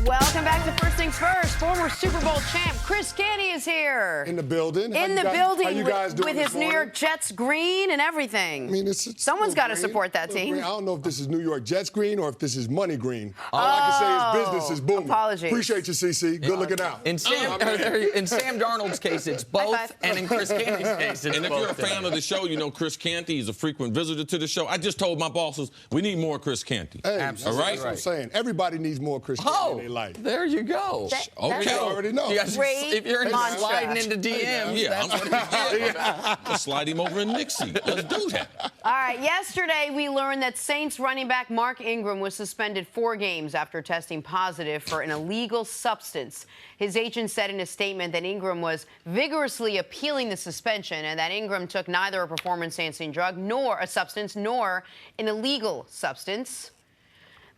Welcome back to First Things First. Former Super Bowl champ Chris Canty is here. In the building. How you guys doing with his New York Jets green and everything. I mean, it's someone's got to support that team. Green. I don't know if this is New York Jets green or if this is money green. All I can say is business is booming. Apologies. Appreciate you, CC. Good looking out. In Sam Darnold's case, it's both, and in Chris Canty's case, it's both. And if you're a fan of the show, you know Chris Canty is a frequent visitor to the show. I just told my bosses we need more Chris Canty. Hey, all right? That's what I'm saying. Everybody needs more Chris Canty in their life. There you go. Okay. You already know. If you're sliding into DMs, I'll slide him over in Nixie. Let's do that. All right. Yesterday, we learned that Saints running back Mark Ingram was suspended 4 games after testing positive for an illegal substance. His agent said in a statement that Ingram was vigorously appealing the suspension and that Ingram took neither a performance-enhancing drug nor a substance nor an illegal substance.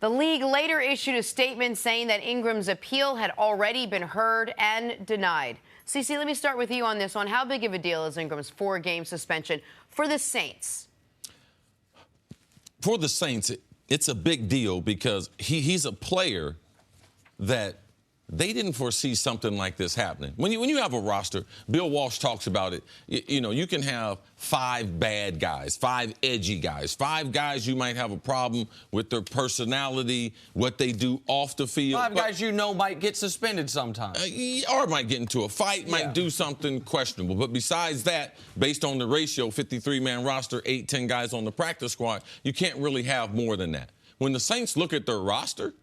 The league later issued a statement saying that Ingram's appeal had already been heard and denied. CeCe, let me start with you on this one. How big of a deal is Ingram's 4-game suspension for the Saints? For the Saints, it's a big deal because he's a player that they didn't foresee something like this happening. When you have a roster, Bill Walsh talks about it, you can have 5 bad guys, 5 edgy guys, 5 guys you might have a problem with their personality, what they do off the field. 5 guys might get suspended sometime. Or might get into a fight, might do something questionable. But besides that, based on the ratio, 53-man roster, 8-10 guys on the practice squad, you can't really have more than that. When the Saints look at their roster,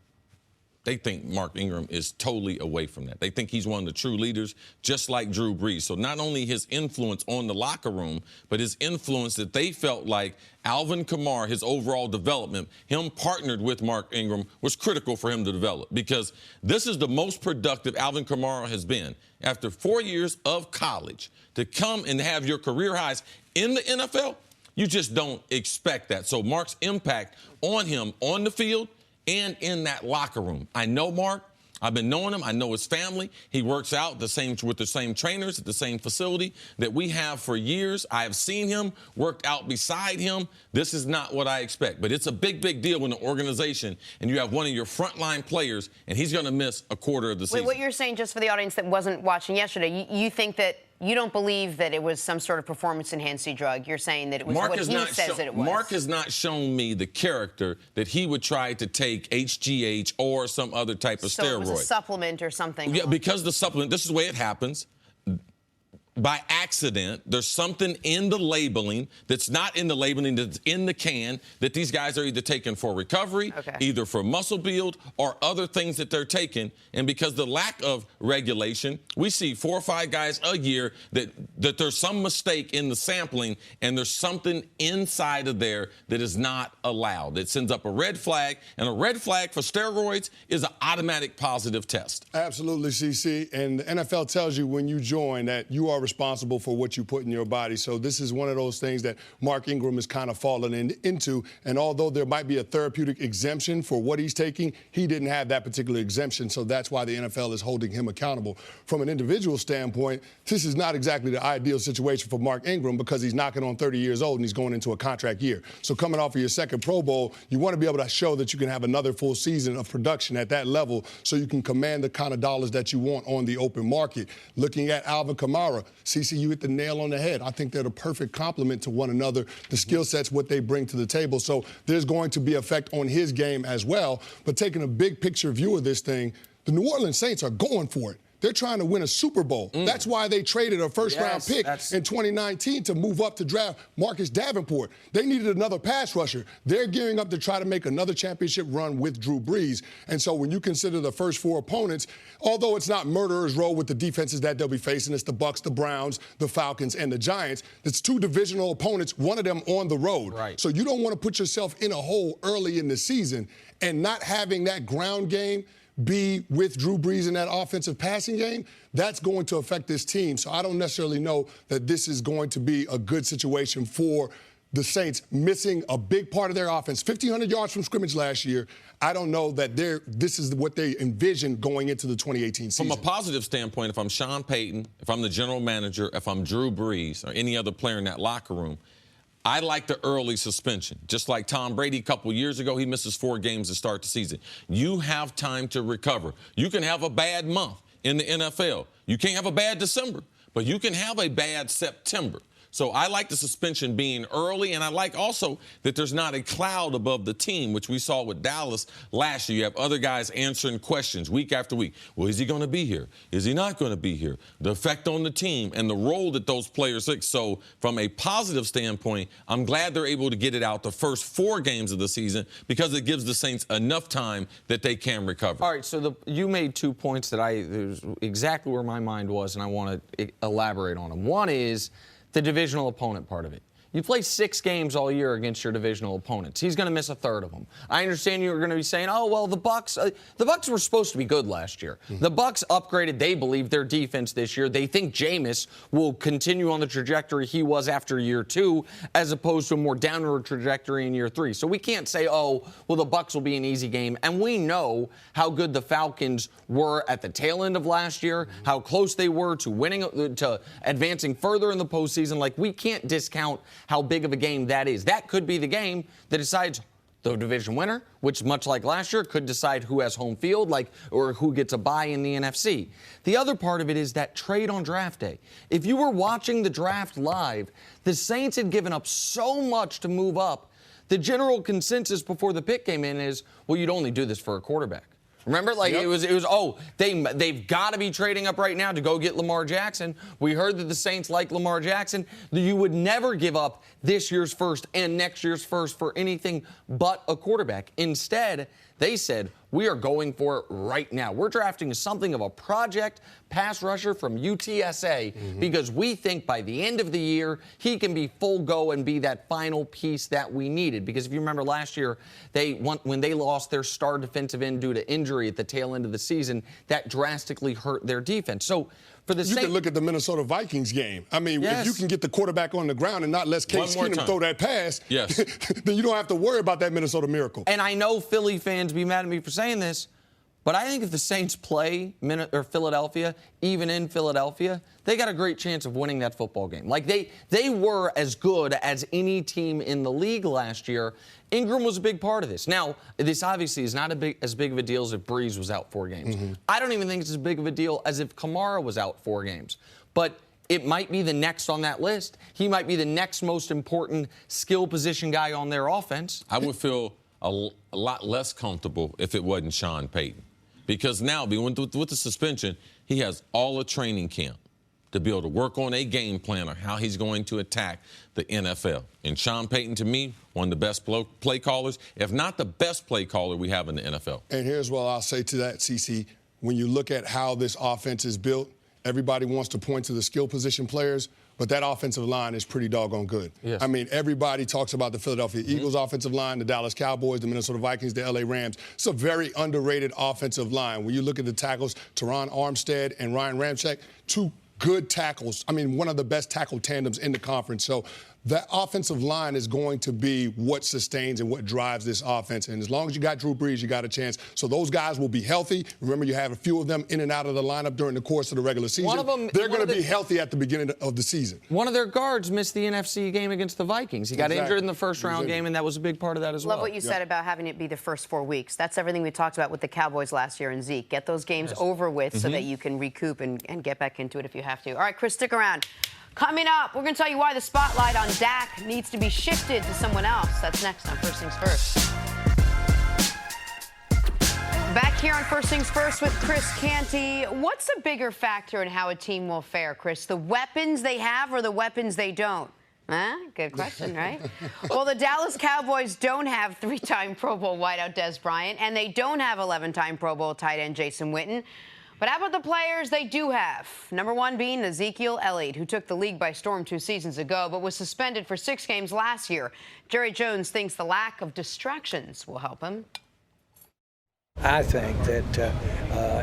they think Mark Ingram is totally away from that. They think he's one of the true leaders, just like Drew Brees. So not only his influence on the locker room, but his influence that they felt like Alvin Kamara, his overall development, him partnered with Mark Ingram, was critical for him to develop. Because this is the most productive Alvin Kamara has been. After 4 years of college, to come and have your career highs in the NFL, you just don't expect that. So Mark's impact on him on the field and in that locker room. I know Mark. I've been knowing him. I know his family. He works out with the same trainers at the same facility that we have for years. I have seen him, worked out beside him. This is not what I expect. But it's a big, big deal when the organization and you have one of your frontline players and he's going to miss a quarter of the season. Wait, what you're saying, just for the audience that wasn't watching yesterday, you think that you don't believe that it was some sort of performance-enhancing drug. You're saying that it was what he says that it was. Mark has not shown me the character that he would try to take HGH or some other type of steroid. So it was a supplement or something. Yeah, because the supplement, this is the way it happens. by accident, there's something in the labeling that's not in the labeling, that's in the can, that these guys are either taking for recovery, either for muscle build, or other things that they're taking. And because the lack of regulation, we see 4 or 5 guys a year that there's some mistake in the sampling, and there's something inside of there that is not allowed. It sends up a red flag, and a red flag for steroids is an automatic positive test. Absolutely, CC. And the NFL tells you when you join that you are responsible for what you put in your body. So this is one of those things that Mark Ingram is kind of fallen into. And although there might be a therapeutic exemption for what he's taking, he didn't have that particular exemption. So that's why the NFL is holding him accountable. From an individual standpoint, this is not exactly the ideal situation for Mark Ingram because he's knocking on 30 years old and he's going into a contract year. So coming off of your second Pro Bowl, you want to be able to show that you can have another full season of production at that level so you can command the kind of dollars that you want on the open market. Looking at Alvin Kamara, CC, you hit the nail on the head. I think they're the perfect complement to one another. The skill sets, what they bring to the table. So there's going to be effect on his game as well. But taking a big picture view of this thing, the New Orleans Saints are going for it. They're trying to win a Super Bowl. That's why they traded a first-round pick in 2019 to move up to draft Marcus Davenport. They needed another pass rusher. They're gearing up to try to make another championship run with Drew Brees. And so when you consider the first 4 opponents, although it's not murderer's row with the defenses that they'll be facing, it's the Bucs, the Browns, the Falcons, and the Giants. It's 2 divisional opponents, one of them on the road. Right. So you don't want to put yourself in a hole early in the season, and not having that ground game be with Drew Brees in that offensive passing game, that's going to affect this team. So I don't necessarily know that this is going to be a good situation for the Saints missing a big part of their offense. 1,500 yards from scrimmage last year. I don't know that this is what they envision going into the 2018 season. From a positive standpoint, if I'm Sean Payton, if I'm the general manager, if I'm Drew Brees or any other player in that locker room, I like the early suspension. Just like Tom Brady a couple years ago, he misses 4 games to start the season. You have time to recover. You can have a bad month in the NFL. You can't have a bad December, but you can have a bad September. So I like the suspension being early, and I like also that there's not a cloud above the team, which we saw with Dallas last year. You have other guys answering questions week after week. Well, is he going to be here? Is he not going to be here? The effect on the team and the role that those players take. So from a positive standpoint, I'm glad they're able to get it out the first 4 games of the season because it gives the Saints enough time that they can recover. All right, so you made 2 points that there's exactly where my mind was, and I want to elaborate on them. One is the divisional opponent part of it. You play 6 games all year against your divisional opponents. He's going to miss a third of them. I understand you were going to be saying, oh, well, the Bucs were supposed to be good last year. The Bucs upgraded, they believe, their defense this year. They think Jameis will continue on the trajectory he was after year 2 as opposed to a more downward trajectory in year 3. So we can't say, oh, well, the Bucs will be an easy game. And we know how good the Falcons were at the tail end of last year, how close they were to winning, to advancing further in the postseason. Like, we can't discount how big of a game that is. That could be the game that decides the division winner, which, much like last year, could decide who has home field, or who gets a bye in the NFC. The other part of it is that trade on draft day. If you were watching the draft live, the Saints had given up so much to move up. The general consensus before the pick came in is, well, you'd only do this for a quarterback. Remember, it was they've got to be trading up right now to go get Lamar Jackson. We heard that the Saints like Lamar Jackson. You would never give up this year's first and next year's first for anything but a quarterback. Instead, they said, we are going for it right now. We're drafting something of a project pass rusher from UTSA because we think by the end of the year, he can be full go and be that final piece that we needed. Because if you remember last year, when they lost their star defensive end due to injury at the tail end of the season, that drastically hurt their defense. So for the You can look at the Minnesota Vikings game. I mean, if you can get the quarterback on the ground and not let Case Keenum throw that pass, then you don't have to worry about that Minnesota miracle. And I know Philly fans be mad at me for saying this, but I think if the Saints play Philadelphia, even in Philadelphia, they got a great chance of winning that football game. Like, they were as good as any team in the league last year. Ingram was a big part of this. Now, this obviously is not as big of a deal as if Brees was out 4 games. I don't even think it's as big of a deal as if Kamara was out 4 games. But it might be the next on that list. He might be the next most important skill position guy on their offense. I would feel a lot less comfortable if it wasn't Sean Payton. Because now, with the suspension, he has all of training camp to be able to work on a game plan on how he's going to attack the NFL. And Sean Payton, to me, one of the best play callers, if not the best play caller we have in the NFL. And here's what I'll say to that, CC. When you look at how this offense is built, everybody wants to point to the skill position players, but that offensive line is pretty doggone good. Yes. I mean, everybody talks about the Philadelphia Eagles offensive line, the Dallas Cowboys, the Minnesota Vikings, the LA Rams. It's a very underrated offensive line. When you look at the tackles, Teron Armstead and Ryan Ramczyk, two good tackles. I mean, one of the best tackle tandems in the conference. So that offensive line is going to be what sustains and what drives this offense. And as long as you got Drew Brees, you got a chance. So those guys will be healthy. Remember, you have a few of them in and out of the lineup during the course of the regular season. They're going to be healthy at the beginning of the season. One of their guards missed the NFC game against the Vikings. He got injured in the first-round game, and that was a big part of that as well. Love what you said about having it be the first 4 weeks. That's everything we talked about with the Cowboys last year and Zeke. Get those games over with so that you can recoup and get back into it if you have to. All right, Chris, stick around. Coming up, we're going to tell you why the spotlight on Dak needs to be shifted to someone else. That's next on First Things First. Back here on First Things First with Chris Canty. What's a bigger factor in how a team will fare, Chris? The weapons they have or the weapons they don't? Huh? Good question, right? Well, the Dallas Cowboys don't have 3-time Pro Bowl wideout Dez Bryant, and they don't have 11-time Pro Bowl tight end Jason Witten. But how about the players they do have? Number one being Ezekiel Elliott, who took the league by storm 2 seasons ago, but was suspended for 6 games last year. Jerry Jones thinks the lack of distractions will help him. I think that,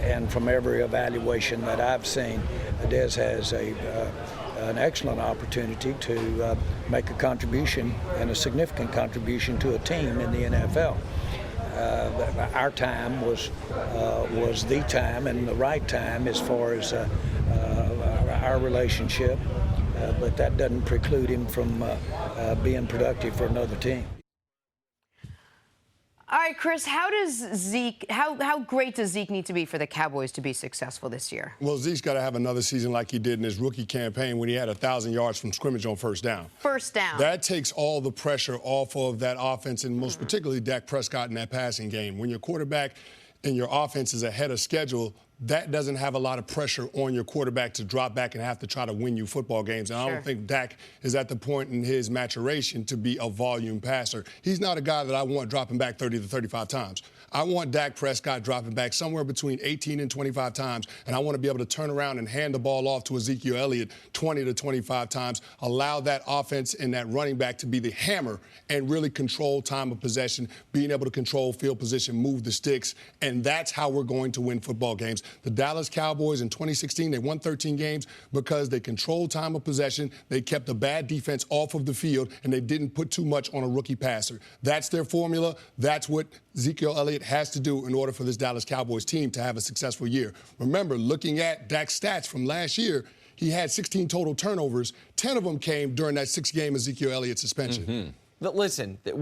and from every evaluation that I've seen, Dez has an excellent opportunity to make a contribution and a significant contribution to a team in the NFL. Our time was the time and the right time as far as our relationship, but that doesn't preclude him from being productive for another team. All right, Chris, how great does Zeke need to be for the Cowboys to be successful this year? Well, Zeke's got to have another season like he did in his rookie campaign when he had 1,000 yards from scrimmage on first down. First down. That takes all the pressure off of that offense, and most particularly Dak Prescott in that passing game. When your quarterback and your offense is ahead of schedule, that doesn't have a lot of pressure on your quarterback to drop back and have to try to win you football games. And I don't think Dak is at the point in his maturation to be a volume passer. He's not a guy that I want dropping back 30 to 35 times. I want Dak Prescott dropping back somewhere between 18 and 25 times, and I want to be able to turn around and hand the ball off to Ezekiel Elliott 20 to 25 times, allow that offense and that running back to be the hammer and really control time of possession, being able to control field position, move the sticks, and that's how we're going to win football games. The Dallas Cowboys in 2016, they won 13 games because they controlled time of possession, they kept a bad defense off of the field, and they didn't put too much on a rookie passer. That's their formula. That's what Ezekiel Elliott has to do in order for this Dallas Cowboys team to have a successful year. Remember, looking at Dak's stats from last year, he had 16 total turnovers. 10 of them came during that 6-game Ezekiel Elliott suspension. But listen, the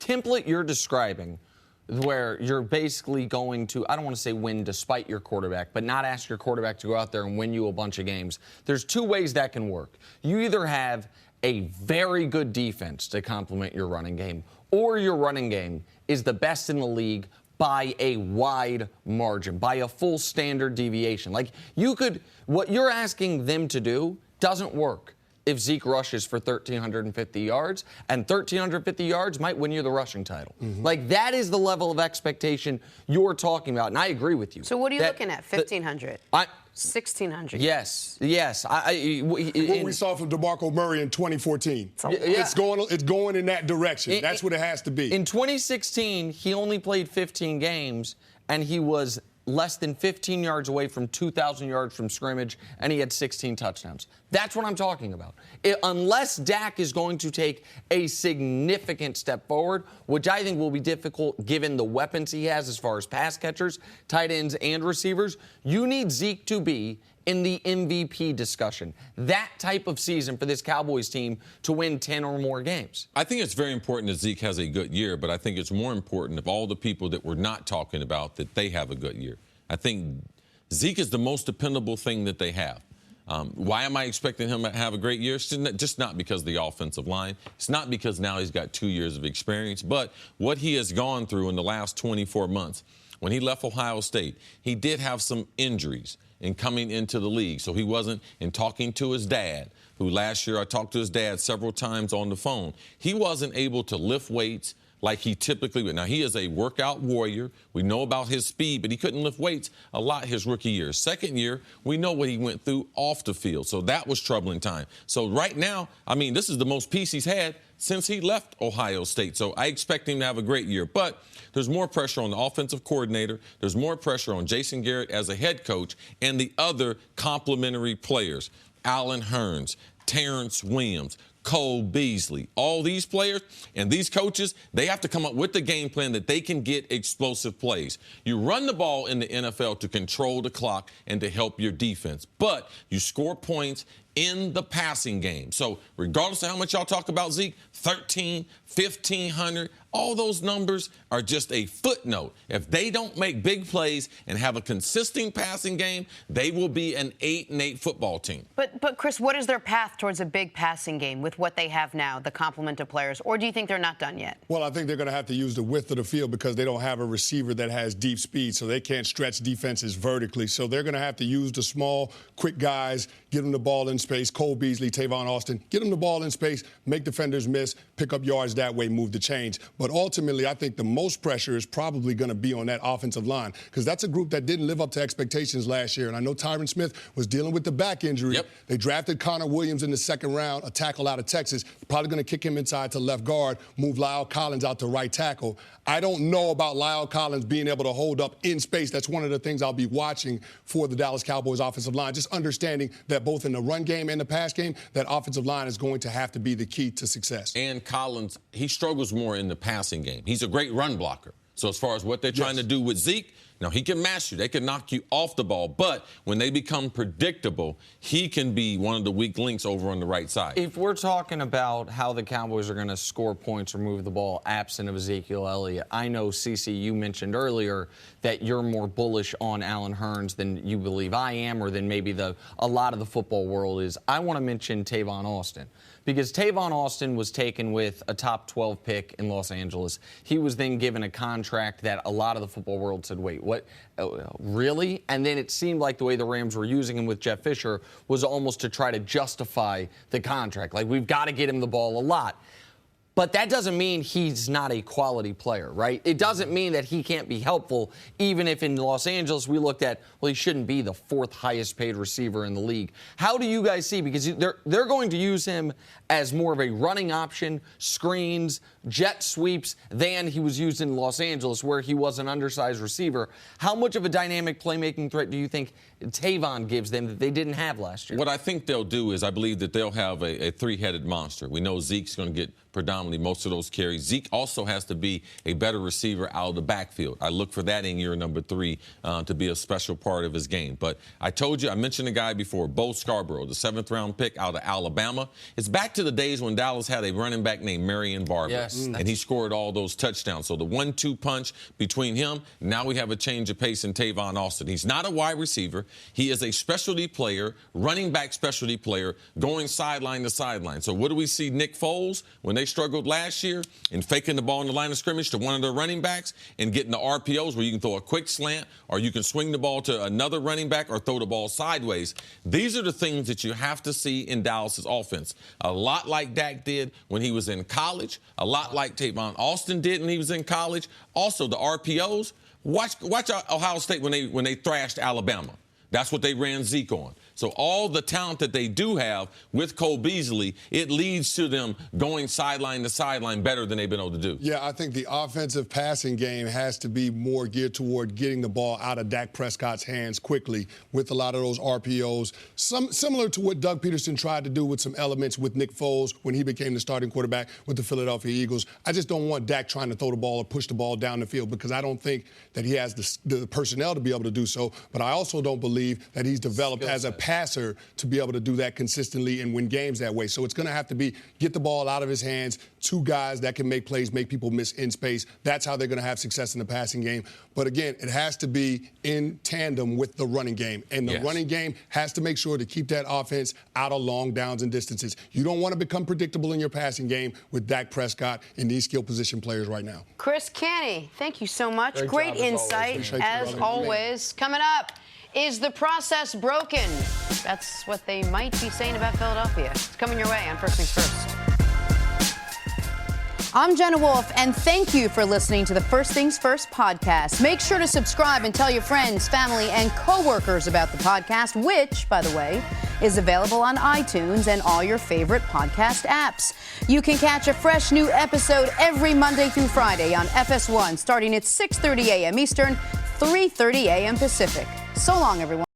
template you're describing, where you're basically going to, I don't want to say win despite your quarterback, but not ask your quarterback to go out there and win you a bunch of games. There's 2 ways that can work. You either have a very good defense to complement your running game, or your running game is the best in the league by a wide margin, by a full standard deviation. Like, what you're asking them to do doesn't work if Zeke rushes for 1,350 yards, and 1,350 yards might win you the rushing title. Like, that is the level of expectation you're talking about, and I agree with you. So what are you looking at, 1,500? 1,600? Yes. What we saw from DeMarco Murray in 2014. It's going in that direction. That's what it has to be. In 2016, he only played 15 games, and he was less than 15 yards away from 2,000 yards from scrimmage, and he had 16 touchdowns. That's what I'm talking about. Unless Dak is going to take a significant step forward, which I think will be difficult given the weapons he has as far as pass catchers, tight ends, and receivers, you need Zeke to be in the MVP discussion. That type of season for this Cowboys team to win 10 or more games. I think it's very important that Zeke has a good year, but I think it's more important of all the people that we're not talking about that they have a good year. I think Zeke is the most dependable thing that they have. Why am I expecting him to have a great year? It's just not because of the offensive line. It's not because now he's got 2 years of experience, but what he has gone through in the last 24 months. When he left Ohio State, he did have some injuries. in coming into the league. So he wasn't in talking to his dad, who last year I talked to his dad several times on the phone. He wasn't able to lift weights like he typically would. Now, he is a workout warrior. We know about his speed, but he couldn't lift weights a lot his rookie year. Second year, we know what he went through off the field. So that was troubling time. So right now, I mean, this is the most peace he's had since he left Ohio State. So I expect him to have a great year. But there's more pressure on the offensive coordinator. There's more pressure on Jason Garrett as a head coach and the other complementary players, Allen Hurns, Terrence Williams, Cole Beasley, all these players and these coaches, they have to come up with the game plan that they can get explosive plays. You run the ball in the NFL to control the clock and to help your defense, but you score points in the passing game. So regardless of how much y'all talk about Zeke, 1,300, 1,500, all those numbers are just a footnote. If they don't make big plays and have a consistent passing game, they will be an 8-8 football team. But Chris, what is their path towards a big passing game with what they have now, the complement of players? Or do you think they're not done yet? Well, I think they're going to have to use the width of the field because they don't have a receiver that has deep speed, so they can't stretch defenses vertically. So they're going to have to use the small, quick guys, get them the ball in space. Cole Beasley, Tavon Austin, get them the ball in space, make defenders miss, pick up yards that way, move the chains. But ultimately, I think the most pressure is probably going to be on that offensive line because that's a group that didn't live up to expectations last year. And I know Tyron Smith was dealing with the back injury. Yep. They drafted Connor Williams in the second round, a tackle out of Texas. Probably going to kick him inside to left guard, move Lyle Collins out to right tackle. I don't know about Lyle Collins being able to hold up in space. That's one of the things I'll be watching for the Dallas Cowboys offensive line, just understanding that both in the run game and the pass game, that offensive line is going to have to be the key to success. And Collins, he struggles more in the passing game. He's a great run blocker. So as far as what they're trying to do with Zeke, now he can mash you. They can knock you off the ball. But when they become predictable, he can be one of the weak links over on the right side. If we're talking about how the Cowboys are going to score points or move the ball absent of Ezekiel Elliott, I know, CeCe, you mentioned earlier that you're more bullish on Allen Hurns than you believe I am or than maybe a lot of the football world is. I want to mention Tavon Austin. Because Tavon Austin was taken with a top 12 pick in Los Angeles. He was then given a contract that a lot of the football world said, wait, what, really? And then it seemed like the way the Rams were using him with Jeff Fisher was almost to try to justify the contract. Like, we've got to get him the ball a lot. But that doesn't mean he's not a quality player, right? It doesn't mean that he can't be helpful, even if in Los Angeles we looked at, well, he shouldn't be the fourth highest paid receiver in the league. How do you guys see? Because they're going to use him as more of a running option, screens, jet sweeps, than he was used in Los Angeles, where he was an undersized receiver. How much of a dynamic playmaking threat do you think Tavon gives them that they didn't have last year? What I think they'll do is I believe that they'll have a three-headed monster. We know Zeke's going to get predominantly most of those carries. Zeke also has to be a better receiver out of the backfield. I look for that in year number 3 to be a special part of his game. But I told you, I mentioned a guy before, Bo Scarborough, the 7th-round pick out of Alabama. It's back to the days when Dallas had a running back named Marion Barber. Yes. And he scored all those touchdowns. So the 1-2 punch between him, now we have a change of pace in Tavon Austin. He's not a wide receiver. He is a specialty player, running back specialty player, going sideline to sideline. So what do we see Nick Foles when they struggled last year in faking the ball in the line of scrimmage to one of their running backs and getting the RPOs where you can throw a quick slant or you can swing the ball to another running back or throw the ball sideways. These are the things that you have to see in Dallas's offense. A lot like Dak did when he was in college, a lot like Tavon Austin did when he was in college. Also, the RPOs. Watch Ohio State when they thrashed Alabama. That's what they ran Zeke on. So all the talent that they do have with Cole Beasley, it leads to them going sideline to sideline better than they've been able to do. Yeah, I think the offensive passing game has to be more geared toward getting the ball out of Dak Prescott's hands quickly with a lot of those RPOs. Similar to what Doug Peterson tried to do with some elements with Nick Foles when he became the starting quarterback with the Philadelphia Eagles. I just don't want Dak trying to throw the ball or push the ball down the field because I don't think that he has the personnel to be able to do so. But I also don't believe that he's developed as a passer to be able to do that consistently and win games that way. So it's going to have to be get the ball out of his hands, 2 guys that can make plays, make people miss in space. That's how they're going to have success in the passing game. But again, it has to be in tandem with the running game. And the running game has to make sure to keep that offense out of long downs and distances. You don't want to become predictable in your passing game with Dak Prescott and these skill position players right now. Chris Canny, thank you so much. Great Great job, insight, as always. Coming up, Is the process broken? That's what they might be saying about Philadelphia. It's coming your way on First Things First. I'm Jenna Wolf, and thank you for listening to the First Things First podcast. Make sure to subscribe and tell your friends, family, and coworkers about the podcast, which, by the way, is available on iTunes and all your favorite podcast apps. You can catch a fresh new episode every Monday through Friday on FS1, starting at 6:30 a.m. Eastern, 3:30 a.m. Pacific. So long, everyone.